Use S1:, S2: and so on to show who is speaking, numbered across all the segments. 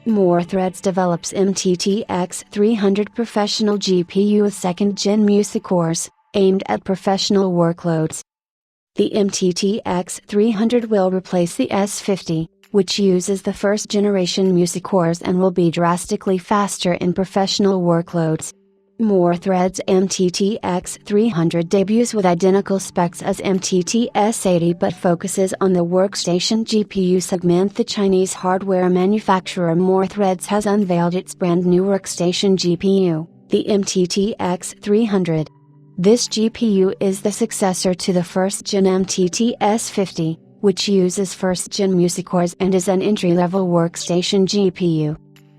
S1: More Threads develops MTTX 300 professional GPU with 2nd Gen music cores, aimed at professional workloads. The MTTX 300 will replace the S50, which uses the 1st generation music cores and will be drastically faster in professional workloads. More Threads MTTX 300 debuts with identical specs as MTTS80 but focuses on the workstation GPU segment. The Chinese hardware manufacturer More Threads has unveiled its brand new workstation GPU, the MTTX 300. This GPU is the successor to the 1st gen MTTS50, which uses 1st gen music cores and is an entry-level workstation GPU.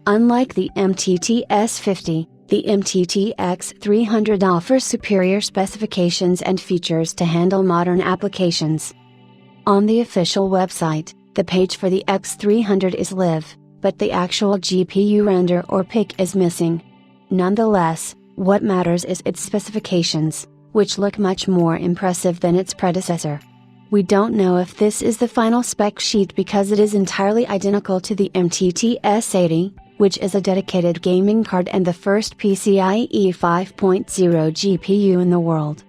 S1: Unlike the MTTS50, the MTTX 300 offers superior specifications and features to handle modern applications. On the official website, the page for the X300 is live, but the actual GPU render or pic is missing. Nonetheless, what matters is its specifications, which look much more impressive than its predecessor. We don't know if this is the final spec sheet because it is entirely identical to the MTTS80, which is a dedicated gaming card and the first PCIe 5.0 GPU in the world.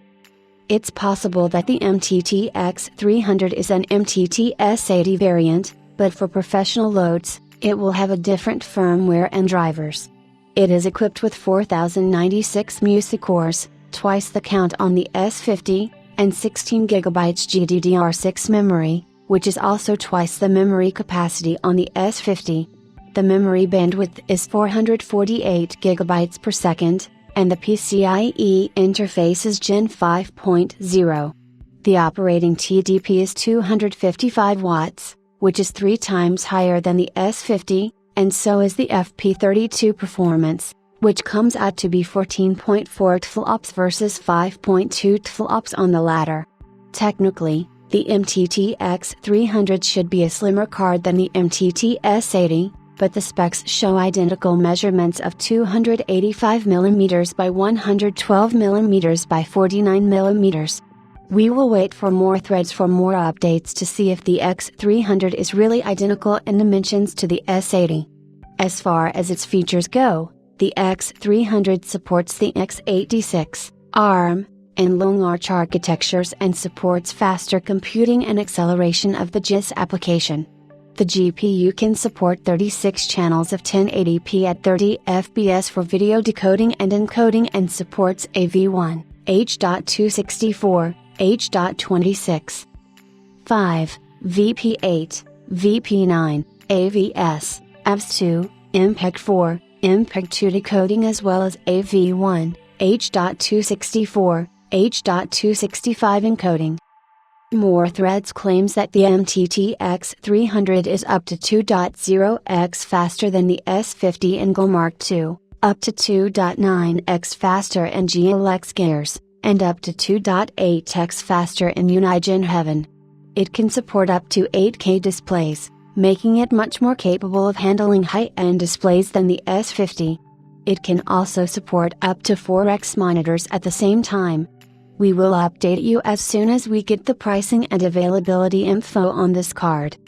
S1: It's possible that the MTTX 300 is an MTTS80 variant, but for professional loads, it will have a different firmware and drivers. It is equipped with 4096 music cores, twice the count on the S50, and 16GB GDDR6 memory, which is also twice the memory capacity on the S50. The memory bandwidth is 448 GB per second, and the PCIe interface is Gen 5.0. The operating TDP is 255 watts, which is 3 times higher than the S50, and so is the FP32 performance, which comes out to be 14.4 TFLOPS versus 5.2 TFLOPS on the latter. Technically, the MTTX 300 should be a slimmer card than the MTTS80, but the specs show identical measurements of 285mm by 112mm by 49mm. We will wait for More Threads for more updates to see if the X300 is really identical in dimensions to the S80. As far as its features go, the X300 supports the x86, ARM, and Long Arch architectures and supports faster computing and acceleration of the GIS application. The GPU can support 36 channels of 1080p at 30 fps for video decoding and encoding and supports AV1, H.264, H.26. 5, VP8, VP9, AVS, AVS2, MPEG-4, MPEG-2 decoding as well as AV1, H.264, H.265 encoding. More Threads claims that the MTTX 300 is up to 2.0x faster than the S50 in Mark II, up to 2.9x faster in GLX Gears, and up to 2.8x faster in Unigen Heaven. It can support up to 8K displays, making it much more capable of handling high-end displays than the S50. It can also support up to 4x monitors at the same time. We will update you as soon as we get the pricing and availability info on this card.